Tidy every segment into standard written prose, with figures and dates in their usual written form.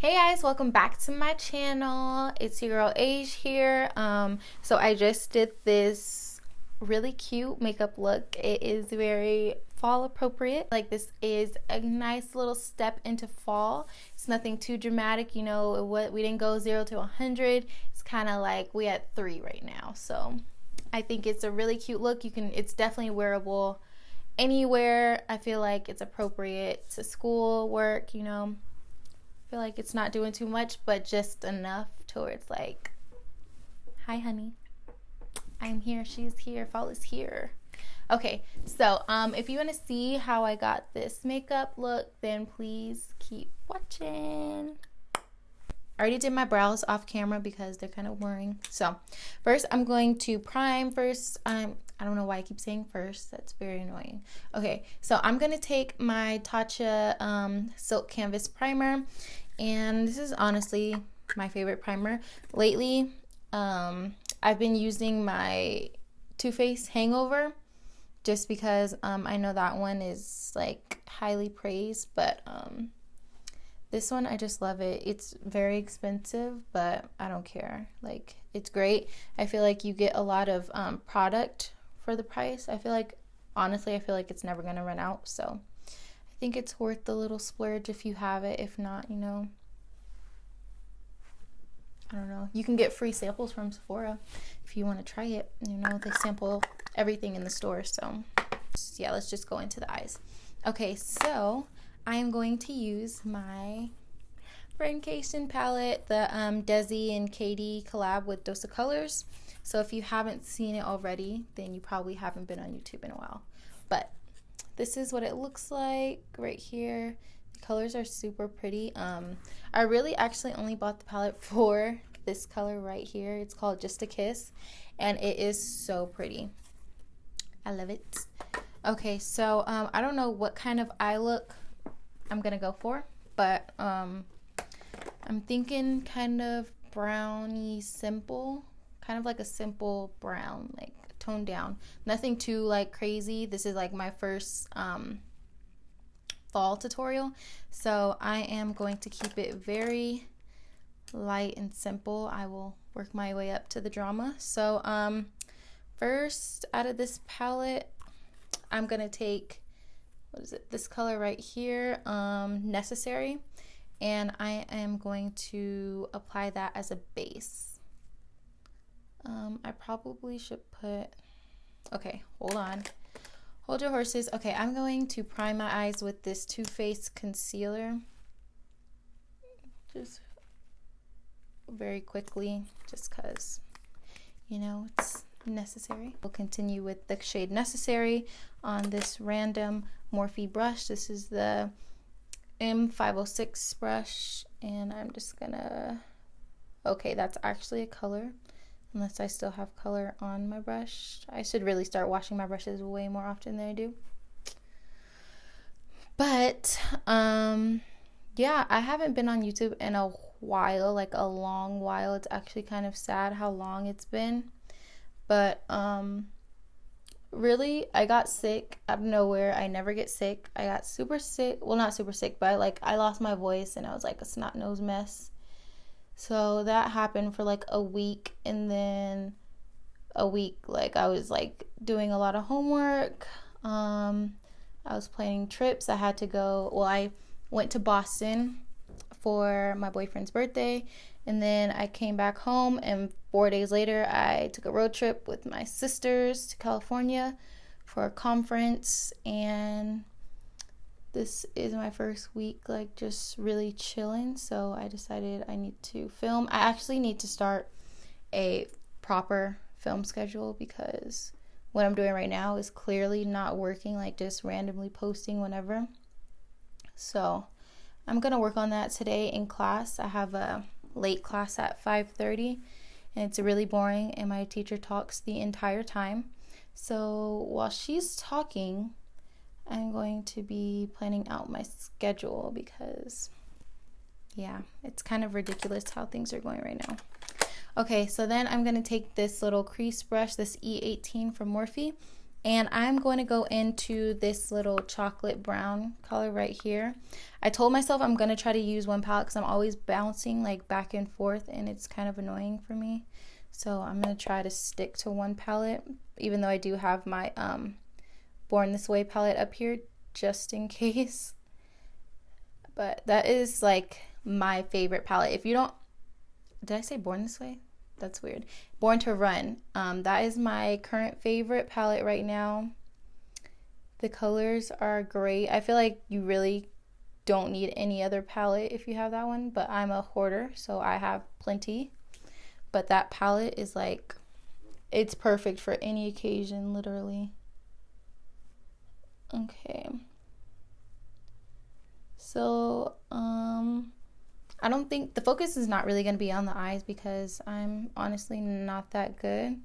Hey guys, welcome back to my channel. It's your girl Asiah here. So I just did this really cute makeup look. It is very fall appropriate. Like, this is a nice little step into fall. It's nothing too dramatic, you know. What we didn't go 0 to 100. It's kind of like we at 3 right now. So I think it's a really cute look. It's definitely wearable anywhere. I feel like it's appropriate to school, work, you know. Feel like it's not doing too much, but just enough towards like, hi honey, I'm here, she's here, fall is here. Okay, so if you want to see how I got this makeup look, then please keep watching. I already did my brows off camera because they're kind of worrying. So first I'm going to prime first. I don't know why I keep saying first. That's very annoying. Okay, so I'm going to take my Tatcha Silk Canvas Primer. And this is honestly my favorite primer. Lately, I've been using my Too Faced Hangover just because I know that one is like highly praised. But this one, I just love it. It's very expensive, but I don't care. Like, it's great. I feel like you get a lot of product for the price. Honestly, I feel like it's never going to run out. So I think it's worth the little splurge if you have it. If not, you know, I don't know. You can get free samples from Sephora if you want to try it. You know, they sample everything in the store. So yeah, let's just go into the eyes. Okay, so I am going to use my Friendcation palette, the Desi and Katie collab with Dose of Colors. So if you haven't seen it already, then you probably haven't been on YouTube in a while. But this is what it looks like right here. The colors are super pretty. I really actually only bought the palette for this color right here. It's called Just a Kiss, and it is so pretty. I love it. Okay, so I don't know what kind of eye look I'm gonna go for, but I'm thinking kind of browny simple, kind of like a simple brown, like toned down, nothing too like crazy. This is like my first fall tutorial, so I am going to keep it very light and simple. I will work my way up to the drama. So first, out of this palette, I'm gonna take, what is it, this color right here, Necessary, and I am going to apply that as a base. I probably should put, okay, hold on. Hold your horses. Okay, I'm going to prime my eyes with this Too Faced concealer. Just very quickly, just because, you know, it's necessary. We'll continue with the shade Necessary on this random Morphe brush. This is the M506 brush, and I'm just gonna, okay, that's actually a color. Unless I still have color on my brush. I should really start washing my brushes way more often than I do. But, yeah, I haven't been on YouTube in a while, like a long while. It's actually kind of sad how long it's been. But, really, I got sick out of nowhere. I never get sick. I got super sick. Well, not super sick, but like I lost my voice and I was like a snot-nosed mess. So that happened for like a week, and then a week like I was like doing a lot of homework. I was planning trips. I had to go, well, I went to Boston for my boyfriend's birthday, and then I came back home, and 4 days later I took a road trip with my sisters to California for a conference, and this is my first week like just really chilling, so I decided I need to film. I actually need to start a proper film schedule because what I'm doing right now is clearly not working, like just randomly posting whenever. So I'm gonna work on that today in class. I have a late class at 5:30, and it's really boring, and my teacher talks the entire time. So while she's talking, I'm going to be planning out my schedule because, yeah, it's kind of ridiculous how things are going right now. Okay, so then I'm going to take this little crease brush, this E18 from Morphe, And I'm going to go into this little chocolate brown color right here. I told myself I'm going to try to use one palette because I'm always bouncing like back and forth and it's kind of annoying for me. So I'm going to try to stick to one palette, even though I do have my Born This Way palette up here just in case. But that is like my favorite palette. If you don't, did I say Born This Way? That's weird. Born to Run. That is my current favorite palette right now. The colors are great. I feel like you really don't need any other palette if you have that one, but I'm a hoarder, so I have plenty. But that palette is like, it's perfect for any occasion, literally. Okay. So, I don't think the focus is not really going to be on the eyes because I'm honestly not that good.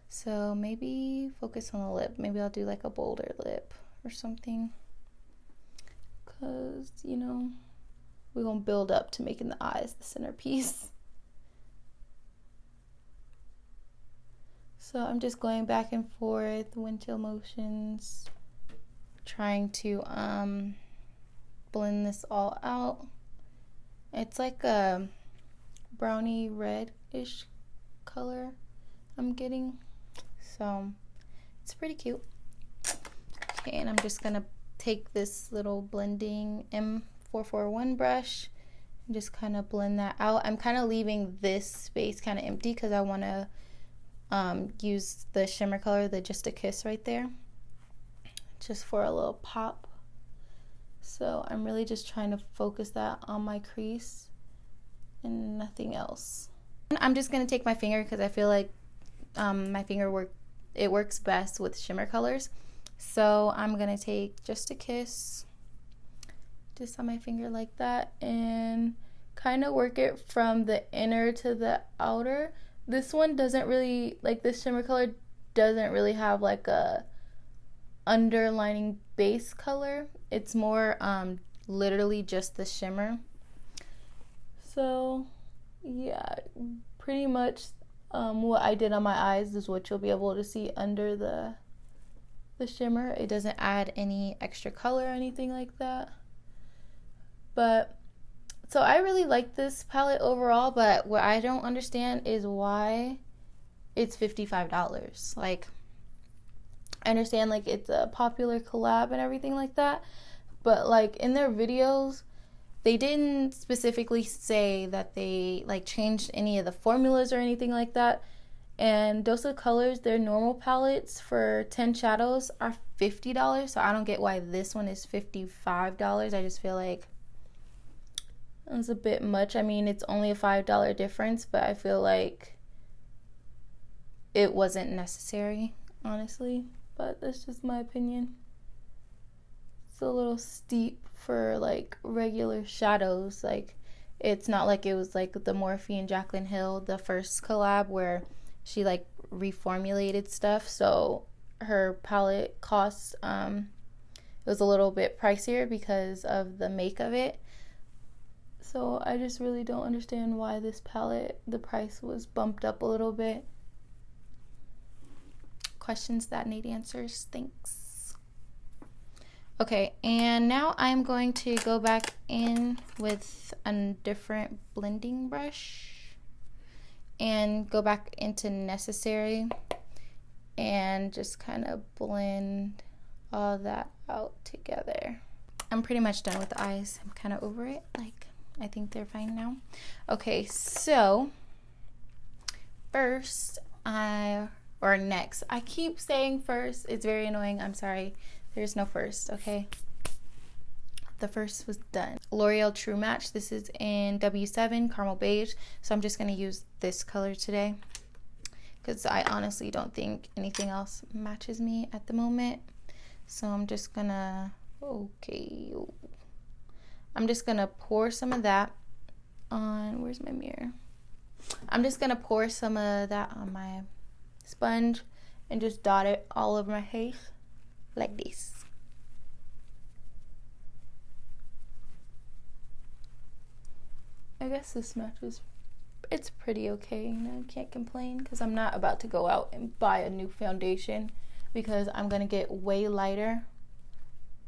So maybe focus on the lip. Maybe I'll do like a bolder lip or something. Because, you know, we're going to build up to making the eyes the centerpiece. So I'm just going back and forth, windshield motions, trying to blend this all out. It's like a brownie red-ish color I'm getting. So it's pretty cute. Okay, and I'm just gonna take this little blending M441 brush and just kind of blend that out. I'm kind of leaving this space kind of empty because I want to use the shimmer color, the Just a Kiss right there, just for a little pop. So I'm really just trying to focus that on my crease and nothing else. I'm just going to take my finger because I feel like my finger works best with shimmer colors. So I'm going to take Just a Kiss just on my finger like that and kind of work it from the inner to the outer. This one doesn't really, like this shimmer color doesn't really have like a underlining base color. It's more literally just the shimmer. So yeah, pretty much what I did on my eyes is what you'll be able to see under the shimmer. It doesn't add any extra color or anything like that. But so I really like this palette overall, but what I don't understand is why it's $55. Like, I understand like it's a popular collab and everything like that, but like in their videos they didn't specifically say that they like changed any of the formulas or anything like that. And Dose of Colors, their normal palettes for 10 shadows are $50, so I don't get why this one is $55. I just feel like it's a bit much. I mean, it's only a $5 difference, but I feel like it wasn't necessary, honestly. But that's just my opinion. It's a little steep for like regular shadows. Like, it's not like it was like the Morphe and Jaclyn Hill, the first collab where she like reformulated stuff. So her palette costs it was a little bit pricier because of the make of it. So I just really don't understand why this palette, the price was bumped up a little bit. Questions that need answers. Thanks. Okay, and now I'm going to go back in with a different blending brush and go back into Necessary and just kind of blend all that out together. I'm pretty much done with the eyes. I'm kind of over it. Like, I think they're fine now. Okay, so first next. I keep saying first. It's very annoying. I'm sorry. There's no first, okay? The first was done. L'Oreal True Match. This is in W7 Caramel Beige. So I'm just going to use this color today because I honestly don't think anything else matches me at the moment. So I'm just going to, I'm just going to pour some of that on, where's my mirror? I'm just going to pour some of that on my sponge and just dot it all over my face like this. I guess this matches. It's pretty okay, you know, can't complain because I'm not about to go out and buy a new foundation. because I'm gonna get way lighter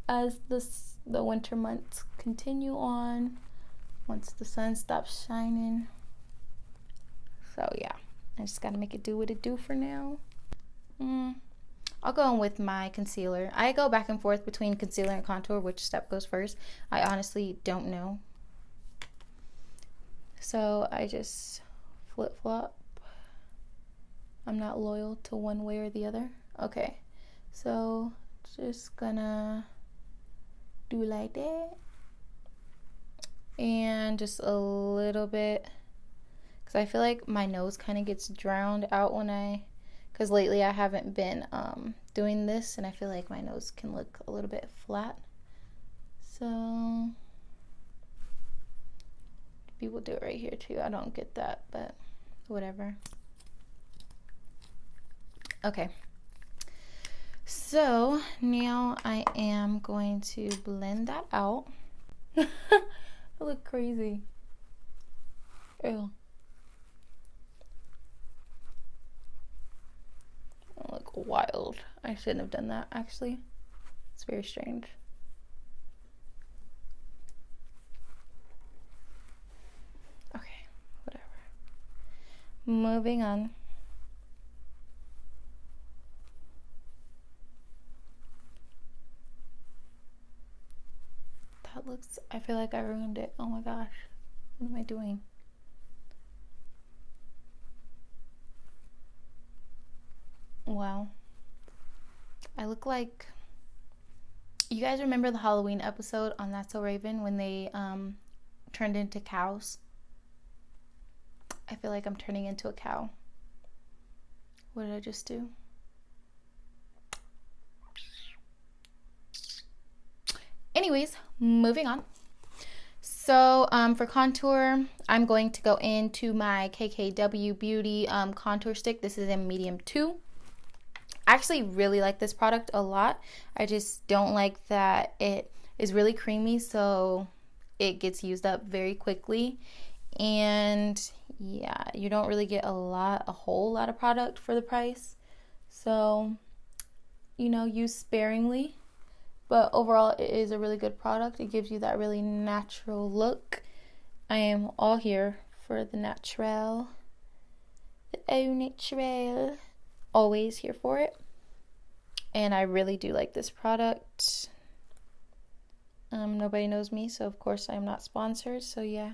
as the winter months continue on, once the sun stops shining. So yeah, I just gotta make it do what it do for now. I'll go in with my concealer. I go back and forth between concealer and contour, which step goes first. I honestly don't know. So I just flip-flop. I'm not loyal to one way or the other. Okay, so just gonna do like that. And just a little bit, because I feel like my nose kind of gets drowned out because lately I haven't been doing this, and I feel like my nose can look a little bit flat. So people do it right here too. I don't get that, but whatever. Okay, so now I am going to blend that out. I look crazy. Ew. I look wild. I shouldn't have done that, actually. It's very strange. Okay, whatever. Moving on. That looks, I feel like I ruined it. Oh my gosh. What am I doing? Wow. I look like, you guys remember the Halloween episode on That's So Raven when they turned into cows? I feel like I'm turning into a cow. What did I just do? Anyways, moving on. So for contour, I'm going to go into my KKW Beauty contour stick. This is in medium 2. I actually really like this product a lot. I just don't like that it is really creamy, so it gets used up very quickly. And yeah, you don't really get a whole lot of product for the price. So, you know, use sparingly. But overall, it is a really good product. It gives you that really natural look. I am all here for the natural. The au naturel. Always here for it. And I really do like this product. Nobody knows me, so of course I'm not sponsored. So yeah,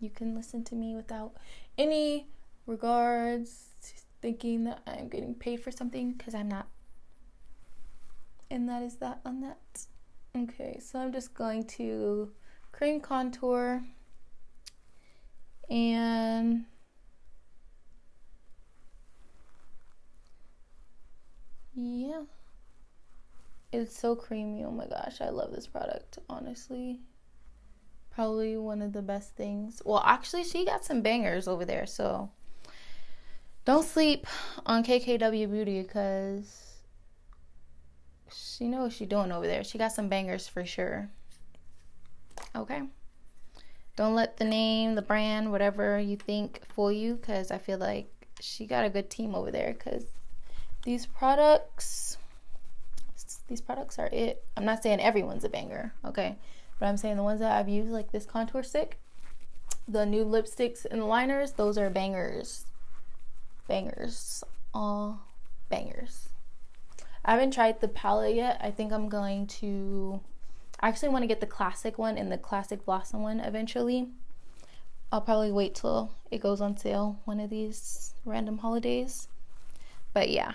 you can listen to me without any regards, thinking that I'm getting paid for something, because I'm not. And that is that on that. Okay, so I'm just going to cream contour and yeah, it's so creamy. Oh my gosh, I love this product, honestly. Probably one of the best things. Well, actually, she got some bangers over there, so don't sleep on KKW Beauty, because she knows what she's doing over there. She got some bangers for sure. Okay. Don't let the name, the brand, whatever you think fool you, because I feel like she got a good team over there, because these products are it. I'm not saying everyone's a banger, okay? But I'm saying the ones that I've used, like this contour stick, the new lipsticks and liners, those are bangers. Bangers. All bangers. I haven't tried the palette yet. I think I'm going to, I actually want to get the classic one and the classic blossom one eventually. I'll probably wait till it goes on sale one of these random holidays. But yeah,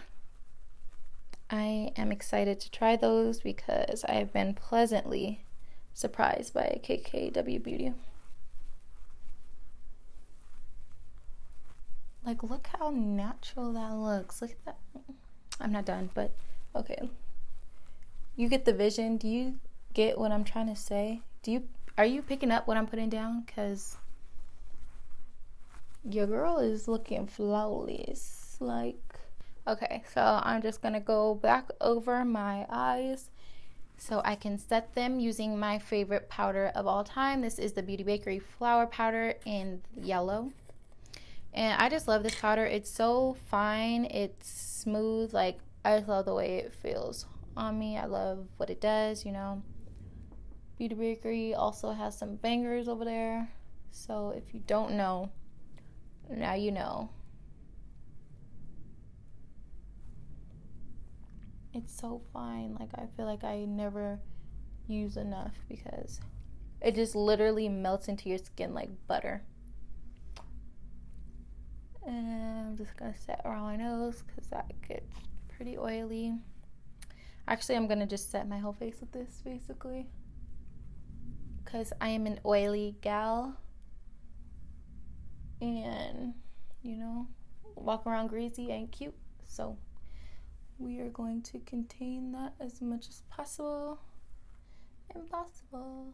I am excited to try those because I have been pleasantly surprised by KKW Beauty. Like, look how natural that looks. Look at that. I'm not done, but okay. You get the vision. Do you get what I'm trying to say? Are you picking up what I'm putting down? Because your girl is looking flawless. Like, okay, so I'm just gonna go back over my eyes so I can set them using my favorite powder of all time. This is the Beauty Bakery Flower Powder in yellow. And I just love this powder. It's so fine. It's smooth. Like, I just love the way it feels on me. I love what it does, you know. Beauty Bakery also has some bangers over there. So if you don't know, now you know. It's so fine. Like, I feel like I never use enough because it just literally melts into your skin like butter. And I'm just gonna set around my nose because that gets pretty oily. Actually, I'm gonna just set my whole face with this basically because I am an oily gal, and you know, walk around greasy ain't cute. So we are going to contain that as much as possible. Impossible.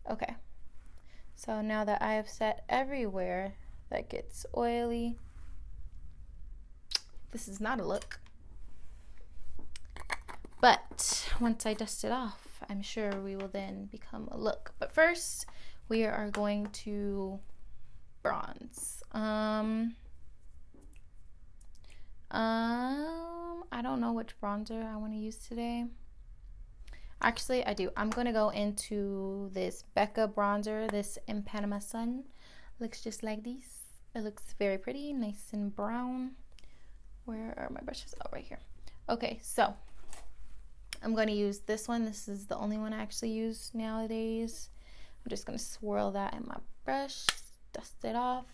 Okay. So now that I have set everywhere that gets oily, this is not a look. But once I dust it off, I'm sure we will then become a look. But first, we are going to bronze. I don't know which bronzer I want to use today. Actually, I do. I'm going to go into this Becca bronzer, this in Panama Sun. Looks just like this. It looks very pretty, nice and brown. Where are my brushes? Oh, right here. Okay, so I'm going to use this one. This is the only one I actually use nowadays. I'm just going to swirl that in my brush, dust it off.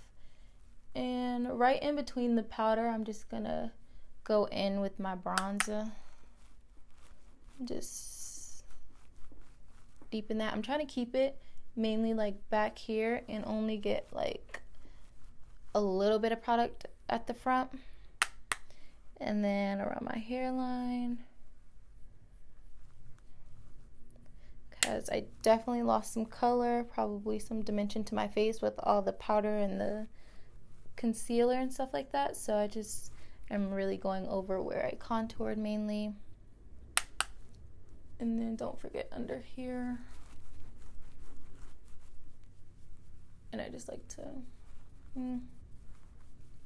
And right in between the powder, I'm just going to go in with my bronzer. Just deepen that. I'm trying to keep it mainly like back here and only get like a little bit of product at the front. And then around my hairline. Because I definitely lost some color, probably some dimension to my face with all the powder and the concealer and stuff like that. So I just am really going over where I contoured mainly. And then don't forget under here. And I just like to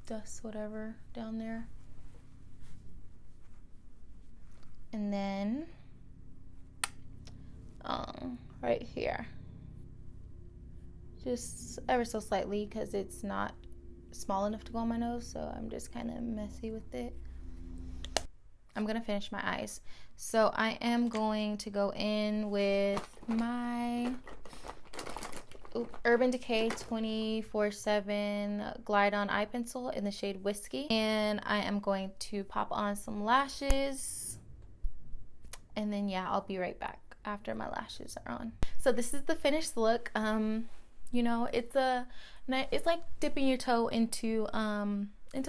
dust whatever down there. And then right here, just ever so slightly because it's not small enough to go on my nose, so I'm just kind of messy with it. I'm gonna finish my eyes, so I am going to go in with my Urban Decay 24/7 Glide On Eye Pencil in the shade Whiskey, and I am going to pop on some lashes, and then yeah, I'll be right back after my lashes are on. So this is the finished look. You know, it's like dipping your toe into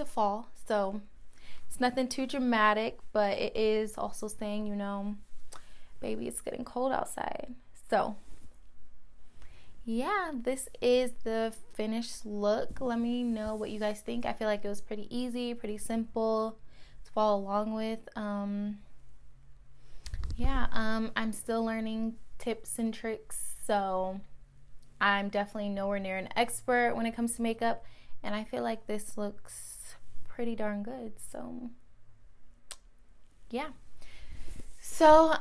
fall, so it's nothing too dramatic, but it is also saying, you know, baby, it's getting cold outside. So yeah, this is the finished look. Let me know what you guys think. I feel like it was pretty easy, pretty simple to follow along with. I'm still learning tips and tricks, so I'm definitely nowhere near an expert when it comes to makeup, and I feel like this looks pretty darn good. So yeah. So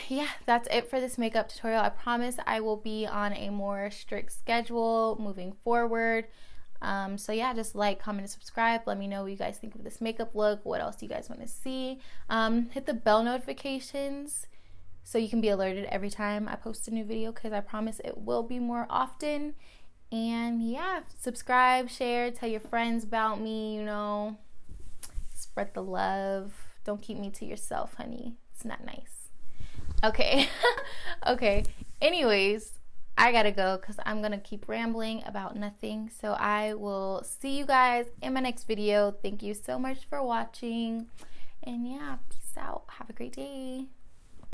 yeah, that's it for this makeup tutorial. I promise I will be on a more strict schedule moving forward. So yeah, just like, comment, and subscribe. Let me know what you guys think of this makeup look. What else you guys want to see. Hit the bell notifications so you can be alerted every time I post a new video, because I promise it will be more often. And yeah, subscribe, share, tell your friends about me, you know, spread the love. Don't keep me to yourself, honey. It's not nice. Okay. Okay. Anyways, I gotta go because I'm gonna keep rambling about nothing. So I will see you guys in my next video. Thank you so much for watching. And yeah, peace out. Have a great day.